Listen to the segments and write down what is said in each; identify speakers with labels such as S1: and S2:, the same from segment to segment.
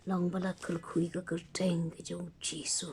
S1: long bala kul khui ka kerteng ke jong jisu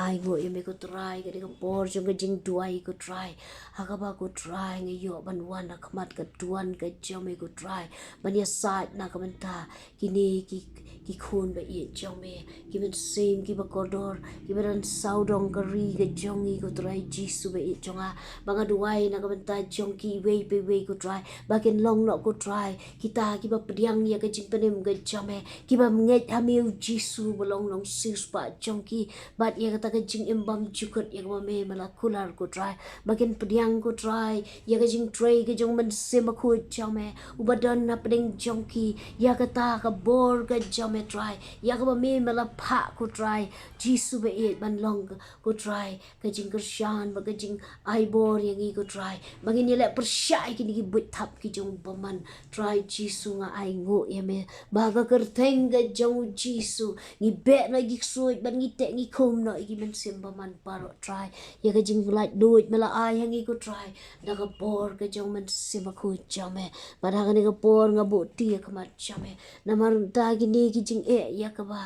S1: ai ngo ye me ko try ke ko bor jong ke jingduwai ko try ha ka ba ko try nge yo ban wan na khamat ka tuan ke jong me ko try ban ya side na ka ban ta ki ni ki khun ba ye jong me ki ban sim ki ba kodor ki ban sau dong ka ri ke jong i ko try jisu be jong a banga duai na ka ban ta jong ki wei pe wei ko try ba ken long no ko try kita ki ba pdiang ya ke jing penem ke jong me ki ba nget hamiu jisu bolong long sis pa jong ki bat ya kata ke jing embam jukut ya ba me mala kular ko try ba ken pdiang ko try ya ke jing tray ke jong men se ma khu jong me ubadan na pedeng jong ki ya kata ka bor ke jong me try ya ka ba me mala pha ko try jisu be it ban long ko try ke jing kershan ba ke jing ai bor yang i ko try ba ken le persyai ki ni but thap ki jong baman try jisu nga ai ngo ya me ba ka kerteng ke jong jisu ngi be na gi suit ban ngi te ngi khum no gi men sim ba man paro try ya ke jing like do it mala ai yang i ko try da ka bor ke jong men sim khu jame ba da ni ka bor nga bu ti ka ma jame na mar ta gi ni gi jing e ya ka ba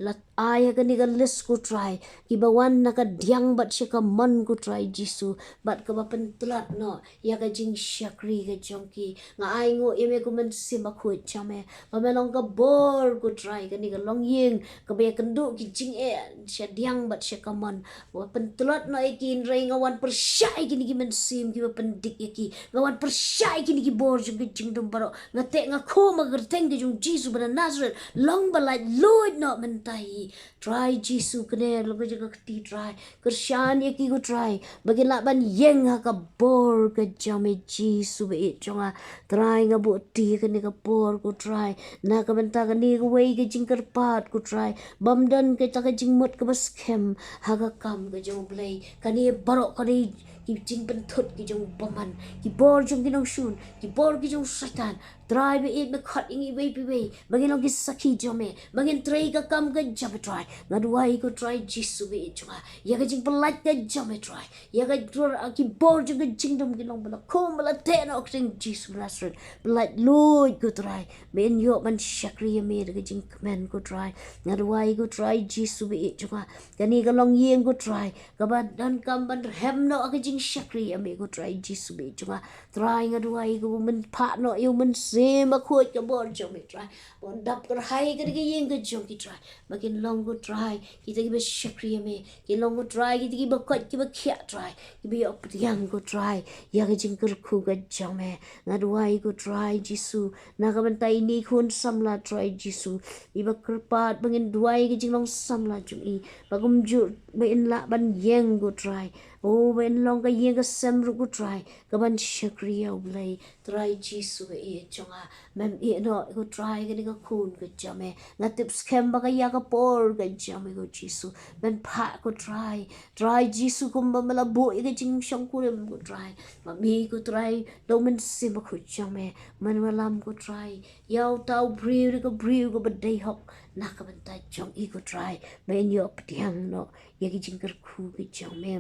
S1: la ai ka ni ka list ko try ki ba wan na ka diang bat she ka man ko try jisu bat ka ba pen tlat no ya ka jing shakri ke jong ki nga ai ngo e me ko men sim khu jame ba me long ka bor ko try ka ni ka long yeng ka ba kan du ki jing e she diang bat she ka man wa pen tlat no e kin re nga wan per shai ki ni ki men sim ki ba pen dik e ki nga wan per shai ki ni ki bor jong ki jing dum baro nga te nga kho ma ger teng ki jong jisu ba nazareth long ba like lord no men tai try jisu kne lo ko jong ti try kershan ye ki ko try bagi la ban yeng ha ka bor ka jame jisu be jong a try nga bu ti ka ni ka bor ko try na ka ban ta ka ni ka wei ka jing karpat ko try bam dan ka ta ka jing mot ka bas kem ha ka kam ka jong play ka ni baro ka ni ki jing pen thut ki jong baman ki bor jong ki nong shun ki bor ki jong satan try be it be khat ingi wei pi wei bagi long ki sakhi jome bagi try ka kam ka jab try na duai ko try jisu be chunga ya ka jing pelat ka jame try ya ka dur ki bor jong ki jing dum ki long bala kom bala te na ok jisu nasret pelat lord ko try ben yo man shakri me ka jing men ko try na duai ko try jisu be chunga kani ka long yeng ko try ka ba dan kam ban hem no ka jing shakri me ko try jisu be chunga try nga duai ko men pha no yo men se ma khoi ka bor jong me try bon dap kar hai ka ki yeng ka jong ki try ma kin long ko try ki ta ki ba shakri me ki long ko try ki ki ba kot ki ba khya try ki bi op yang ko try ya ka jing kar khu ka jong me na duai ko try jisu na ka ban tai ni khun samla try jisu i ba kerpat bangin duai ki jing long samla jung i ba gum ju ba in la ban yeng ko try oh ben long ka yeng ka sem ru ko try ka ban shakri ya blai try jisu e chonga mem e no ko try ka ni ka khun ka jame na tip scam ba ka ya ka por ka jame ko jisu ben pha ko try jisu kum ba mala bo e ka jing shong ku rem ko try ma mi ko try do men sim ko jame man malam ko try yau tau briu ko ba dei hok na ka ban ta jong i ko try ben yo ptiang no ye ki jing kar khu ki jame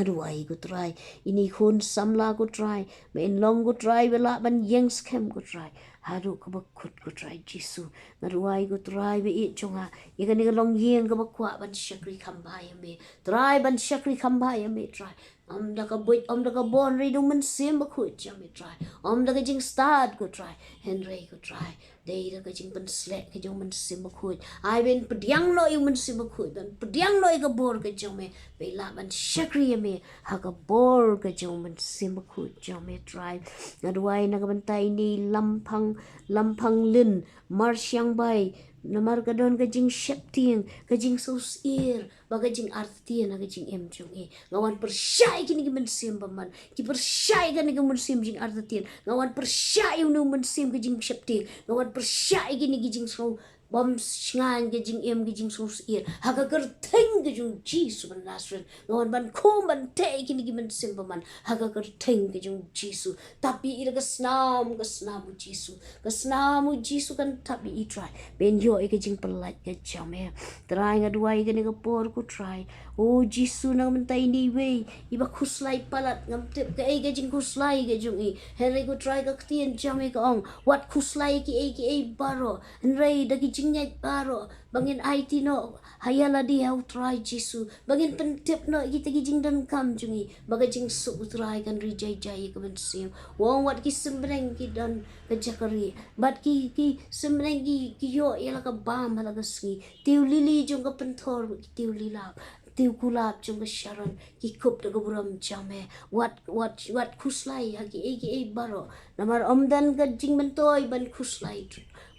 S1: aduai ko try ini khun samla ko try men long ko try bela ban yang scam ko try haru ko ba khut ko try jisu aduai ko try be it chonga ye kan long yeng ko ba kwa ban shakri khamba ya me try ban shakri khamba ya me try da ka boy da ka bon ri dum sim ba khu cha me try da ka jing start ko try henry ko try dei da ka jing ban slek ka jong sim ba khu ai ben pdiang no yu sim ba khu dan pdiang no ka bor ka jong me be la ban shakri ya me ha ka bor ka jong sim ba khu jong me try aduai na ka ban tai ni lampang lin mar siang bai namar ka don ka jing shepting ka jing sos ir ba ka jing arti na ka jing em jong e ngawan persyai kini ki men sim ba man ki persyai ka ni ka men sim jing arti ngawan persyai nu men sim ka jing shepting ngawan persyai kini ki jing so bom ngan ke jing em ke jing sos ir ha ka ker theng ke jung jisu ban nasren ngawan ban khom ban te kini ki men sim ba man ha ka ker theng ke jung jisu tapi ira ka snam jisu kan tapi I try ben yo ke jing pelat ke jame try nga duai ke ni ka por ko try oh jisu na men tai ni we iba khuslai palat ngam tep ke jing khuslai ke jung I henry ko try ka tien jame ka ong what khuslai ki e baro henry da ki jingeh baro bangin IT no hayala di how try jisu bangin pentip no kita gijing dan kam jungi baga jing su try kan rijai jai ka ben sim wong wat ki sembreng ki dan ka jakari bat ki sembreng ki yo yala ka bam hala ka ski tiu lili jung ka pentor tiu lilap tiu kulap jung ka sharon ki kup da buram jame what kuslai hagi egi baro namar omdan ka jing mentoy ban kuslai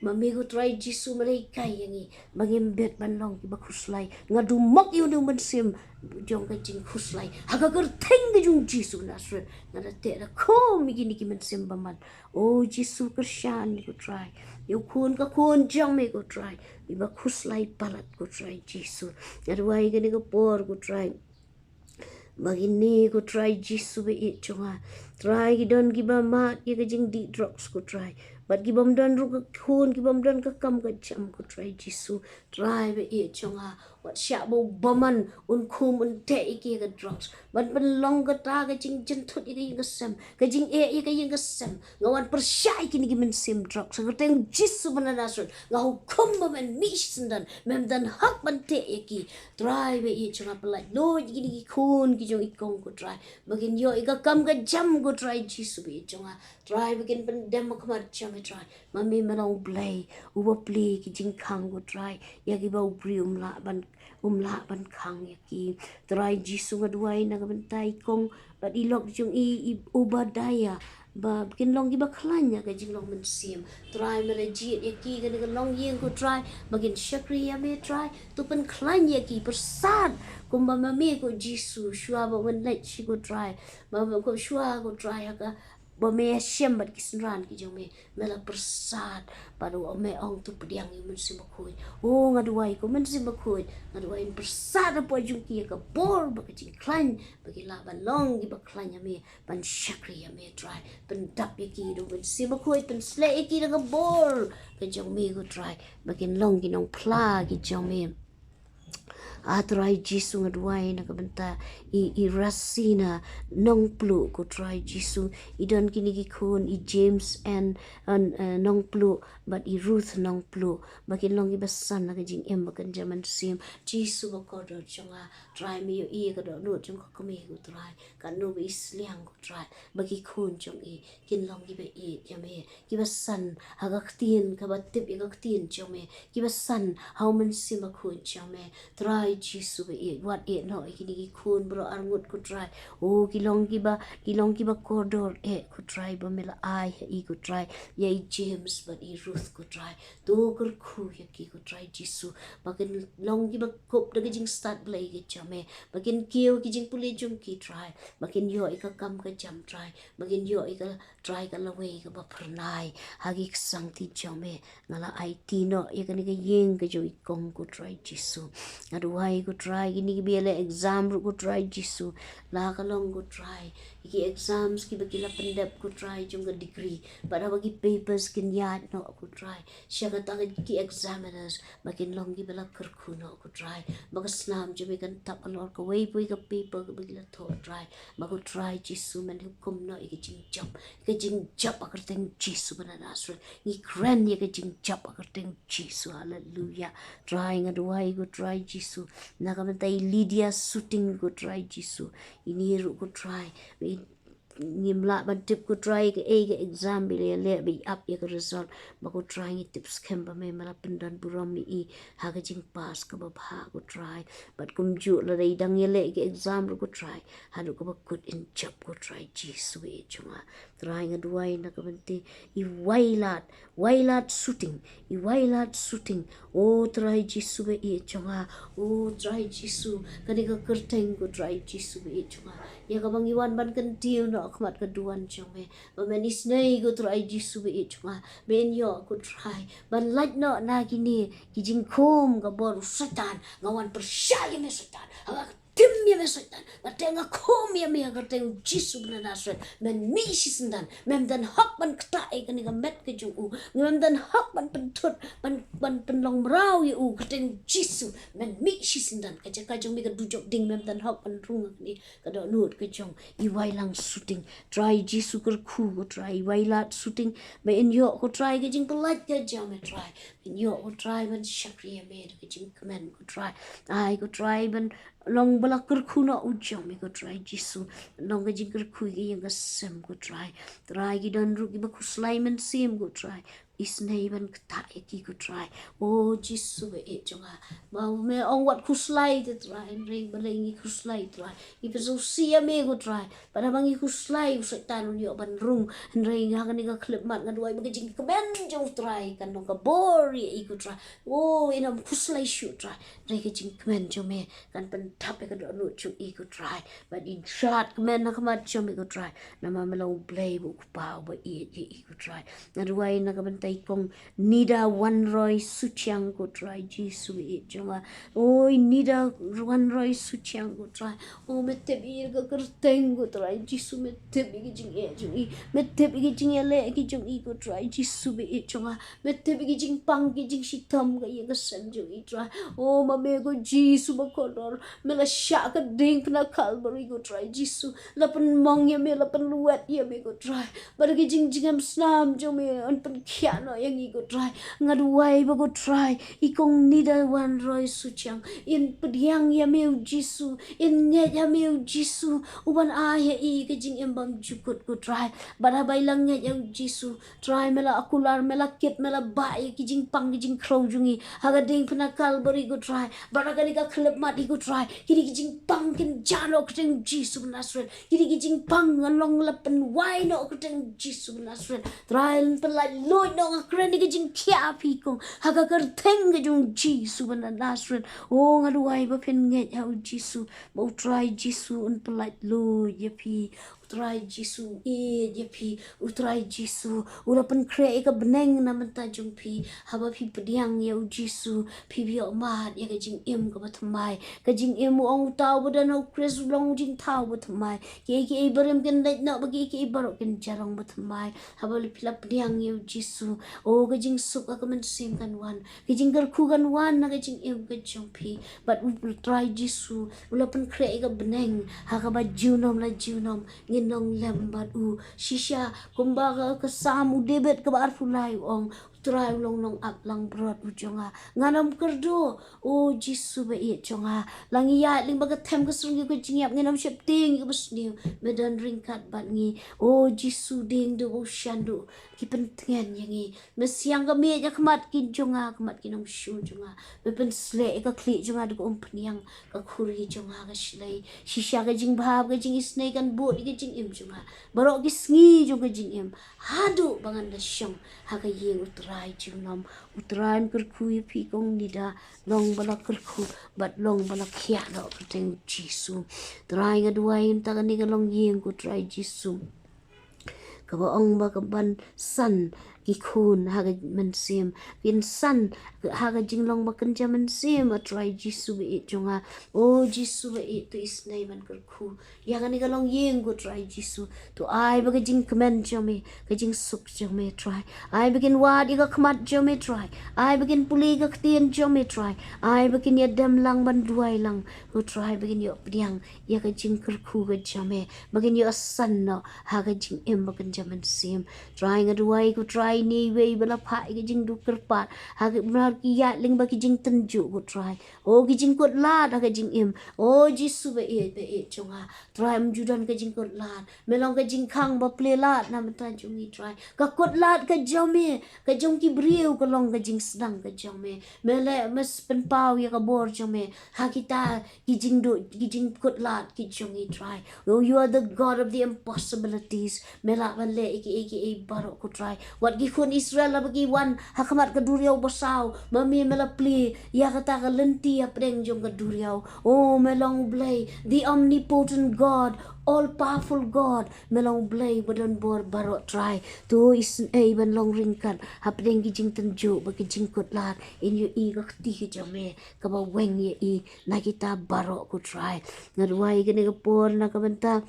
S1: mami ko try jisu malay kay yangi maging bet ban long ki ba kuslai ngadu mak yu nu mensim jong ka jing kuslai haga ker teng ka jung jisu nasre ngada te da ko mi gini ki mensim baman oh jisu kershan ko try yu kun ka kun jong me ko try iba kuslai palat ko try jisu ngadu wai gani ko por ko try Magini ko try jisu be it chunga try gidon giba mat ye ka jing di drugs ko try but gibam don ru ka khun gibam don ka kam ka jam ko try jisu try be it chunga wat sha bo baman un khum un te ki ka drugs but ban long ka ta ka jing jen thut ye ka sam ka jing ye ka ka sam ngawan persyai kini gimen sim drugs ka teng jisu banana sun ngau khum baman misndan mem dan hak ban te ye ki try be it chunga pelai lo gini ki khun ki jong ikong ko try bagin yo ika kam ka jam ko try jisu be chunga try bagin pen dem ko mar jam try mami manong play ubo play ki jing khang ko try ya ki ba ubri umla ban khang ya ki try jisu ngadwai na ka bentai kong but ilok jong i ubadaya ba bikin long gi baklanya ka jing long mensim try mera ji ya ki ka long yeng ko try bagin shakri ya me try tu pen klanya ki persad kumba mami ko jisu shua ba wen let shi ko try ba ko shua ko try ka ba me shem bat kisran ki jome mela persad baru me ong tu pediang yu mensim ko oh ngaduai ko mensim ko ngaduai persad apa jung ki ka bor ba ka jing klan bagi la ban long gi ba klanya me ban shakri ya me try pen dap ye ki do mensim ko pen sle ki da ka bor ka jome ko try bagin long gi nong pla gi jome atrai jisu ngadwai na kabenta i rasina nong plu ko try jisu I don kini ki kun I James and nong plu but I Ruth nong plu bakin long I basan na kajing em bakan jaman sim jisu ba ko do chunga try mi yo I ka do no chung ko mi ko try kan no bi sliang ko try bagi kun chung I kin long I ba I jame ki basan haga ktien ka ba tip I ka ktien jame ki basan how man sim ba kun jame try jisu be what it no kini ki kun bro arngut ko try oh kilong ki ba koridor ko try ba mela ai ko try ya James but I Ruth ko try to kur khu ya ki ko try jisu bakin long ki ba kop daga jing start play ki chame bakin kio ki jing puli jung ki try bakin yo ka kam ka jam try bakin yo ka try ka lawe ka ba pernai hagi sang ti chame ngala IT no ya ka ni ka yeng ka jo ikong ko try jisu aduhai ko try gini ki biela exam ru ko try jisu la ka long ko try ki exams ki bakila pendap ko try jung ka degree pada bagi papers kin yad no ko try syaga ta ki examiners bakin long ki bela kerku no ko try baga snam jumi kan tap alor ko wei pui ka paper ko bagila to try bago try jisu men hukum no ki jing jap akar teng jisu bana nasre ni kran ye ki jing jap akar teng jisu hallelujah trying aduhai ko try jisu nakamatay Lydia shooting ko try jisu iniru ko try nimla ban tip ko try ke exam bile le bi up ye ko result ba ko try ni tips kemba me mala pendan buram ni ha ka jing pass ka ba bha ko try but kum ju la dai dang ye le ke exam ko try ha ko ba kut in chap ko try jisu e chunga try ngadwai na ka bente I wailat shooting oh try jisu be e chunga oh try jisu kani ka kerteng ko try jisu be e chunga ya ka bang iwan ban kan tiu no khmat ka duan chome ba manis nei go try jisu be e chunga ben yo ko try ban light no na kini ki jing khom ka bor satan ngawan persyai me satan tim ya me Satan na tenga kom ya me agar teng Jisu ben Nazareth men mi sisendan mem dan hak ban ktai kan ga met ke ju u mem dan hak ban pentut ban penlong brau ya u teng Jisu men mi sisendan ka ja ka jong mi ka dujok ding mem dan hak ban rung ni ka do nut ke jong I wai lang shooting try Jisu ker khu ko try wai lat shooting me in yo ko try ke jing pelat ke jam me try in yo ko try ban shakri ya me ke jing command ko try ai ko try ban long bala kerku na ujong mi ko try Jisu long ga jing kerku gi yang ga sem ko try gi dan ru gi ba ku slaiman sim ko try isnei ban kta ki ko try oh Jisu be e jonga ma me on what ku slai te try ring ba lengi ku slai try I pe so sia me ko try pada bangi ku slai u setan yo ban rung ring ha ga ni ga klip mat ga duai ba jing kemen jo try kan no ga bor I ko try oh ina ku slai shoot try ring ga jing kemen jo me kan pen tap ka do no chu I ko try but in shot men na kamat chu mi ko try na ma melo play bu ku pa ba I ko try na ruai na ka ben tai kong nida one roy suchiang ko try Jisu I jonga oi nida one roy suchiang ko try o me te bi ga kerteng ko try Jisu me te bi gi jing e jung I me te bi gi jing ele gi jung I ko try Jisu bi I jonga me te bi gi jing pang gi jing shitam ga ye ga san jung I try o ma me ko Jisu ba ko me la sha ka ding na Calvary go try Jisu la pen mong ya me la pen luet ya me go try bar gi jing jing am snam jo me on pen kya no yang I go try ngad wai ba go try I kong nida wan roy su chang in pediang ya me Jisu in nge ya me Jisu uban a ya I gi jing em bang jukut go try bar bai lang nge ya Jisu try me la akular me la kit me la ba gi jing pang gi jing crow jungi haga ding pen Calvary go try bar ga ni ga klep mat I go try kiri kijing pang kin jalo keteng Jisu Nazareth kiri kijing pang along lapen wai no keteng Jisu Nazareth trial pelai loy no akren kijing kia pikong haga kerteng kijing Jisu Nazareth oh ngaduai ba pen nget ya Jisu mau try Jisu un pelai loy ya pi utrai Jisu ya pi utrai Jisu ulapan kre ka beneng na menta jung pi haba pi pediang ya Jisu pi bi mat ya kijing im ka batmai kajing emu ong tau badan au kres long jing tau batmai ke ibaram ken lait na bagi ke ibarok ken jarong batmai habali pilap diang yu Jisu o kajing suk ka men sim kan wan kajing garku kan wan na kajing em kajong pi but we will try Jisu ulapan kre ka beneng hakaba junom la junom nginong lembat u shisha kumbaga kasamu debet ka bar fulai ong try long long ak lang brot ujonga nganam kerdo oh Jisu be it jonga lang ya ling baga tem ka sung ko jingyap nganam shep ting ko besniu medan ringkat bat ngi oh Jisu ding do shandu ki pentengan yangi mesiang ka me ya kmat ki jonga kmat ki nong shu jonga be pen sle ka kli jonga do peniang ka khuri jonga ka shlei shisha ka jing bhab ka jing isnei kan bot ki jing im jonga barok ki sngi jonga jing im hadu bangan da shong ha ka ye utrai junam utran kerku ye pi kong nida long bala kerku bat long bala khia no keteng Jisu trai nga duai ta ni ka long yeng ko trai Jisu ka ba ong ba ka ban san ki khun ha ga man sim kin san ha ga jinglong ba kan jaman sim a try Jisu be it jonga oh Jisu be it to is name man kar khu ya ga ni ga long yeng go try Jisu to ai ba ga jing command jome ga jing suk jome try ai begin wa di ga kmat jome try ai begin puli ga ktien jome try ai begin ya dam lang ban duai lang go try begin yo priang ya ga jing kar khu ga jame begin yo san no ha ga jing em ba kan jaman sim trying a duai go try ni wei bala phai ki jing du kerpat ha ki brar ki ya ling ba ki jing tenju go try o ki jing kot la da ka jing im o Jisu be e chonga try am judan ka jing kot la me long ka jing khang ba ple la na mata jung ni try ka kot la ka jome ka jong ki briu ka long ka jing sedang ka jome me le mes pen pau ya ka bor jome ha kita ki jing kot la ki jong ni try oh you are the God of the impossibilities me la ban le ki barok ko try what bagi kun Israel bagi wan hakamat ke duriau basau mami melapli ya kata ke lenti apdeng jong ke duriau oh melong blay the omnipotent God all powerful God melong blay badan bor barok try tu is ban long ringkan apdeng ki jing tenju bagi jingkut lat in you i ka ti ki jame ka ba weng ye i na kita barok ku try ngadwai gene ke por na ka benta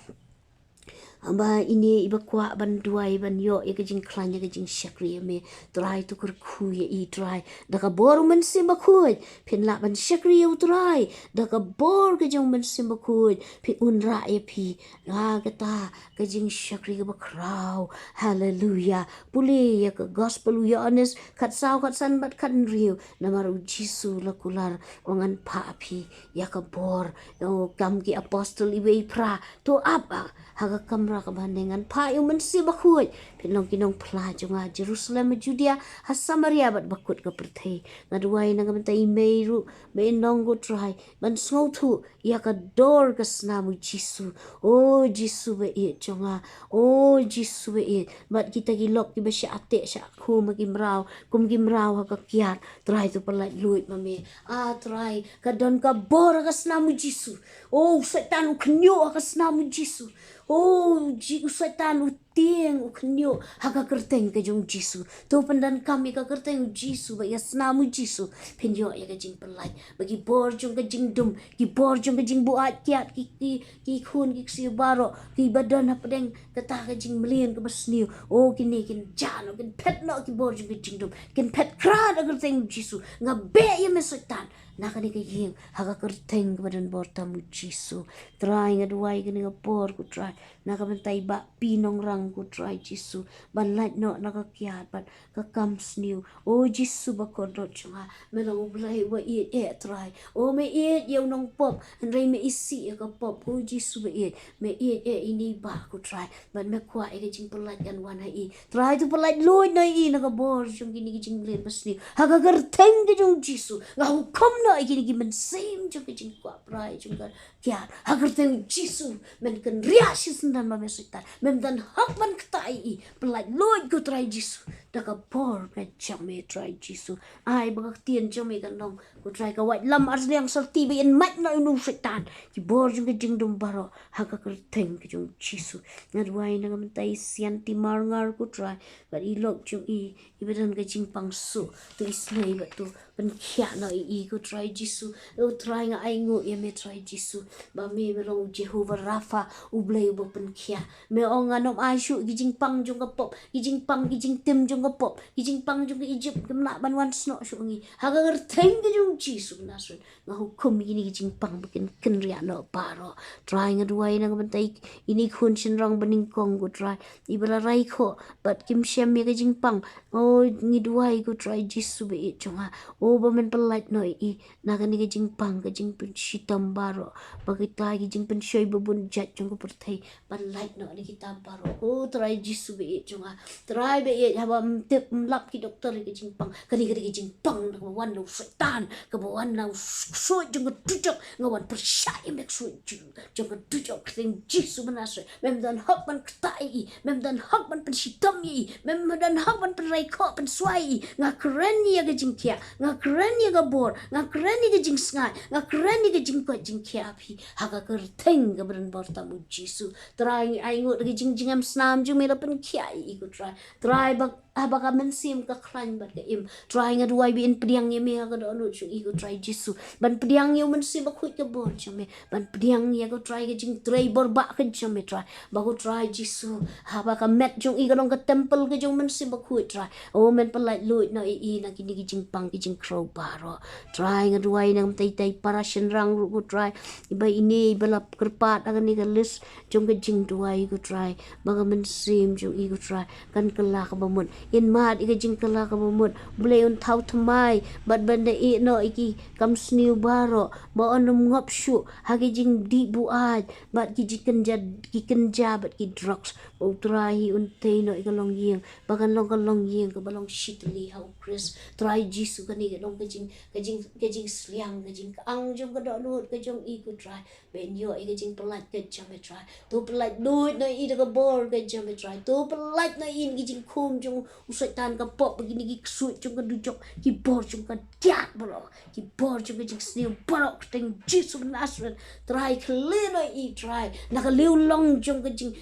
S1: amba ini iba kwa ban duai ban yo ya kejing klanya kejing syakri me try tu kur khu ya i try da ka bor men simba khu pin la ban syakri yo try da ka bor kejing men simba khu pi unra ya pi ga kata kejing syakri ka ba kraw hallelujah puli ya ka gospel ya honest kat saw kat san bat kan riu namaru jisu la kular ongan pa pi ya ka bor o kam ki apostle ibe pra to apa haga kamra ka bandengan pa yu mensi bakhuj pinong kinong pla junga Jerusalem Judea ha Samaria bat bakut ka perthei ngadwai na gamta imeiru me nong go try ban snothu ya ka dor ka snamu Jisu oh Jisu be e junga oh Jisu be e bat kita gilok ki basya ate sya khu magimraw kum gimraw ha ka kiat try tu palai luit mame try ka don ka bor ka snamu Jisu oh setan uknyo ka snamu Jisu oh setan utieng uknyo haka kerteng ke jong Jisu to pandan kami ka kerteng Jisu ba yasnamu Jisu pinyo ya ka jing pelai bagi bor jong ka jing dum ki bor jong ka jing buat kiat ki khun ki si baro ki badan apdeng kata ka jing melien ka basniu oh kini kin jano kin pet no ki bor jong ka jing dum kin pet kra da kerteng Jisu ngabe ya me setan nakani ka yeng haka kerteng badan bor tamu Jisu try ngadwai kini ka por ku try nakabentai ba pinong rang ku try Jisu ban light no nakakiat ban ka comes new oh Jisu ba kodot chunga melong blai wa try oh me yew nong pop and ray me isi ka pop oh Jisu ba me ini ba ku try ban me kwa e jing pelat kan wana i try tu pelat loy na i nakabor chung kini jing len basni haga gerteng de jong Jisu nga hukom na kini men same chung jing kwa prai chung ka kya haga gerteng Jisu men kan rias dan mame setan mem dan hak man ktai pelat loy ku try Jisu daga por ka chame try Jisu ai bagak tien chame kan nong ku try ka white lam ars liang salti be en mat na nu setan ki bor jung jing dum baro haga gerteng ke jong Jisu ngadwai na ngam tai sian ti marngar ku try but i lok chung ibedan ka jing pangsu tu islay ba tu pen khia na ku try Jisu o try nga ai ngo ye me try Jisu ba me melong Jehovah Rafa ublay bo pen khia me ong anom aishu gijing pang jong ka pop gijing pang gijing tim jong ka pop gijing pang jong ka Egypt kemna ban wan sno shu ngi haga gerteng ke jong Jisu nasun nga hukum gini gijing pang bikin kenria no paro try nga duai na bantai ini khun shin rang baning kong go try ibala rai kho but kim shem me gijing pang oh ngi duai go try Jisu be chonga oh ba men pelat no i na ga ni gijing pang gijing pun shitam baro bagita gijing pun shoy bubun jat jong ko perthai ban light no ni kita baro oh try Jisu be chonga try be haba tip lap ki doktor gijing pang kali gijing pang na wan no setan ka wan na so jong tujok ngawan persyai mek so jong tujok thing Jisu manase mem dan hak ban ktai mem dan hak ban penshitam i mem dan hak ban perai ko pen swai nga kren ya gijing kia nga kren ya gabor nga kren ya gijing sngai nga kren ya gijing ko jing kia pi haga kerteng ga bran bor tamu Jisu try ai ngot gijing jingam snam jung me pen kia i ku try bak abaka mensim ka klan bat ka im try nga duai bi in pediang ye me ga do no chu i ku try Jisu ban pediang yo mensim ba khut ka bor chame ban pediang ya ko try ga jing tray bor ba ka chame try ba ko try Jisu abaka met jung i ga dong ka temple ga jung mensim ba khut try oh men pelai luit na i na kini gijing pang gijing crow baro try nga duai nang tai tai parashin rang ru ku try iba ini balap kerpat agan ni ga list jung ga Jingduwai ku try baga mensim jung i ku try kan kala ka bamun in mat i ga jing kala ka bamun blay un thau thamai bat banda i no iki kam sniu baro ba onum ngop shu ha ga jing di buat bat ki kenja bat ki drugs o try un te no i ga long yeng bagan long yeng ka balong shitli how Chris try Jisu kani ga long ka jing sliang ka jing ang jong ka do lut ka jong i ku try ben yo i ga jing pelat ka jam try to pelat lut no i da ka bor ka jam try to pelat no in ki jing khum jong Usaitan ka pop begini ki suit jong ka dujok ki bor jong ka tiat bro ki bor jong ka jing snew bro teng Jesus Nazareth try clean I try naka liu long jong ka jing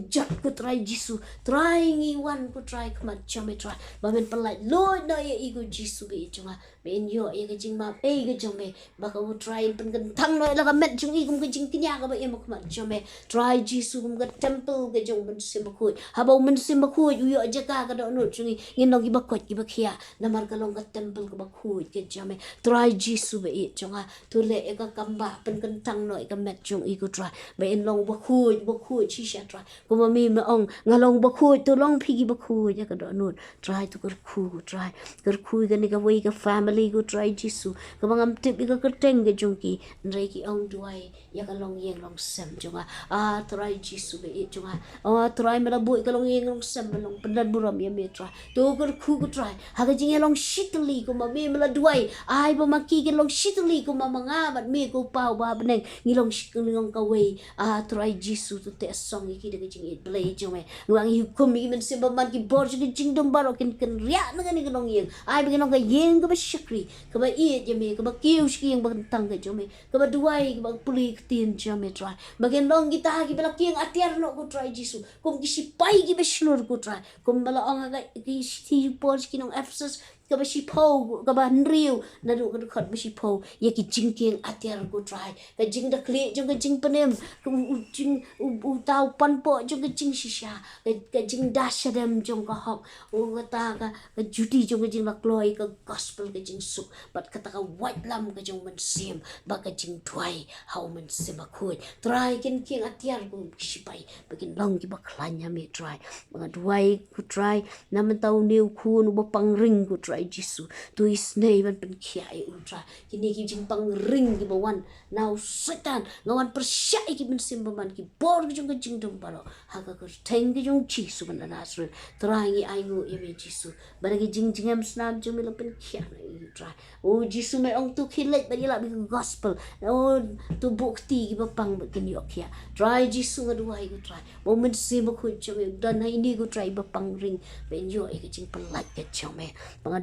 S1: jat ko try Jesus try ngi wan ko try kmat chome try ba men palai Lord no ye igo Jesus be jonga men yo ye ka jing ma pe ga jong me ba ka try pen kan thang no la ka met jong i kum ka jing kinya ka ba em kmat chome try Jesus kum ka temple ka jong ben sim ko ha ba men sim ko yo ja ka ka do no jong i no gi ba ko gi ba khia na mar ka long ka temple ka ba khu ke chome try Jesus be jonga tu le e ka kamba pen kan thang no ka met jong i ko try ba en long ba khu chi sha try ko ma mi ma ong ngalong ba khu tu long phi gi ba khu ja ka do no try tu ka khu try ka khu ga ni ka wei ka family go try Jesus ka bang am tip ka ka teng ge jong ki nrei ki ong duai ya ka long yeng long sem jonga try Jesus be jonga try ma la boi ka long yeng long sem long pendan buram ya me try to ka khu ko try ha ka jing long shitli ko ma me ma la duai ai ba ma ki ke long shitli ko ma nga bat me ko pau ba beneng ngi long long ka wei try Jesus tu te song ki de jing it blai jome wang yu kum mi men sim ba man ki bor ki jing dom baro ken ria na ni long yeng ai ba long ka yeng ka ba shikri ka ba i je me ka ba kiu shi yeng ba tang ka jome ka ba duai ka ba puli tin jome try ba ken long ki ta ki ba kieng atiar no ko try Jesus kum ki si pai ki ba shlur ko try kum bala ong ga ki si por ki nong Ephesus ka ba si po ka ba nriu na do ka khat ba si po ye ki jing kieng atiar ko try ka jing da kle jong ka jing panem ka jing u tau pan po jong ka jing shisha ka jing da shadam jong ka hok u ta ka juti jong ka jing la kloi ka gospel ka jing suk bat ka ta ka white lam ka jong man sim ba ka jing twai how man sim a khoi try ken kieng atiar ko si pai ba ken long ki ba klanya me try ba duai ku try na man tau neu khun ba pang ring ku try Jesus tu is nei ban pen kiai ultra kini ki jing pang ring ki bawan now satan ngawan persyai ki ben sim ban ki bor ki jong ka jing dom baro ha ka ko teng ki jong Jesus ban Nazareth trangi ai ngo eme Jesus ban ki jing am snam jong me pen kiai ultra oh Jesus me ong tu khilet ba yela bi gospel oh tu bukti ki ba pang ba ken yok ya try Jesus ngadua ko try moment sim ko jong dan hai ni ko try ba pang ring ben yo e ki jing pelak ke jong me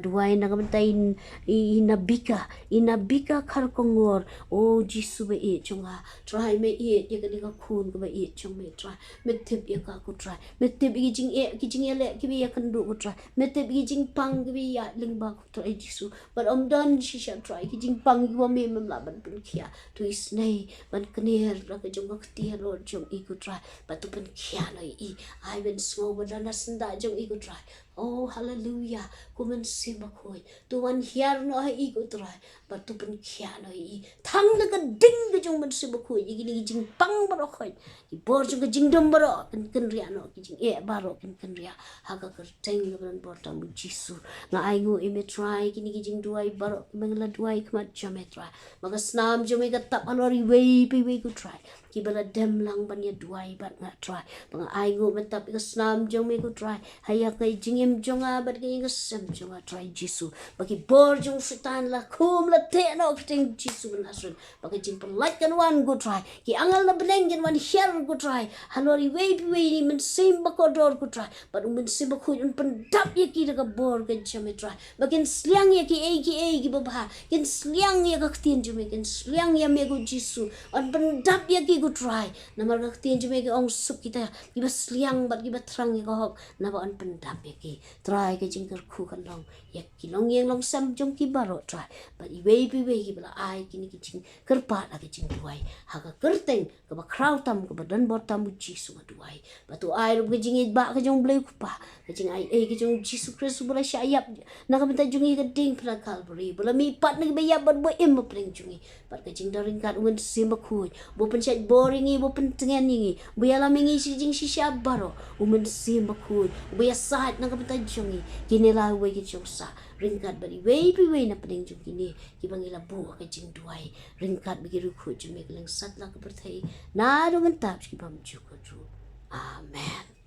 S1: duai na kamantain inabika kharkongor o jisu be e chunga try me e ye ka ka khun ka be e chung me try me tip ye ka ku try me tip gi jing le ki be ya kan du ku try me tip gi jing pang gi be ya ling ba ku try jisu but dan shi sha try gi jing pang gi wa me la ban pun khia tu is nei ban kner la ka jong ka ti lo jong i ku try but tu pen khia lai i I ben so ba na sanda jong i ku try oh hallelujah kumen sima khoi tu wan hiar no hai i ko trai ba tu pen khia no i thang na ka ding ga jong man sima khoi gi ni jing pang ba ro khoi ki bor jong ga jing dom ba ro ken ria no ki jing e ba ro ken ria ha ka ka teng ga ban bor ta mu jisu na ai ngo e me try ki ni jing duai ba ro meng la duai khmat jame try ma ga snam jame ga tap anori wei pi wei ku try ki bala dem lang ban ya duai bat nga try bang ai ngo me tap ga snam jame ku try haya kai jing em jonga bat ga ga sem jonga try jisu bagi bor jong setan la kum la te no ting jisu nasrul bagi jing per like kan wan go try ki angal na beneng kan wan here go try halori wei ni men sim ba ko dor go try but men sim ba khu un pen dap ye ki ga bor ga jame try bagin sliang ye ki ba ba kin sliang ye ga tin jame kin sliang ye me go jisu on pen dap ye ki go try na mar ga tin jame ga ong sup kita ki ba sliang bat ki ba trang ye ga hok na ba on pen dap ye ki try ke jing khu kan long yak ki long yeng long sam jong ki baro try but I wei ki bala ai ki ni ki ching kerpa la ki ching duai ha ka kerteng ka ba kraw tam ka ba dan bor tam ji su ma duai ba tu ai ru ki jing ba ka jong blai ku pa ka jing ai ki jong Jesus Christ bala sha yap na ka benta jong ka ding pra Calvary bala mi pat na ba yap ba em ba preng jong ba ka jing daring kat un sim ba khu bo pen chat boring bo pen tengen ni bo ya la mi ngi si jing si sha baro un sim ba khu bo ya sat na ka benta jong kini la we ki jong sa ringkat bari wei na peding jong kini ki bangila bu ka Jingduwai ringkat bagi rukhu jume kelang sat la ka perthai na do mentap ki pam ju ko ju amen.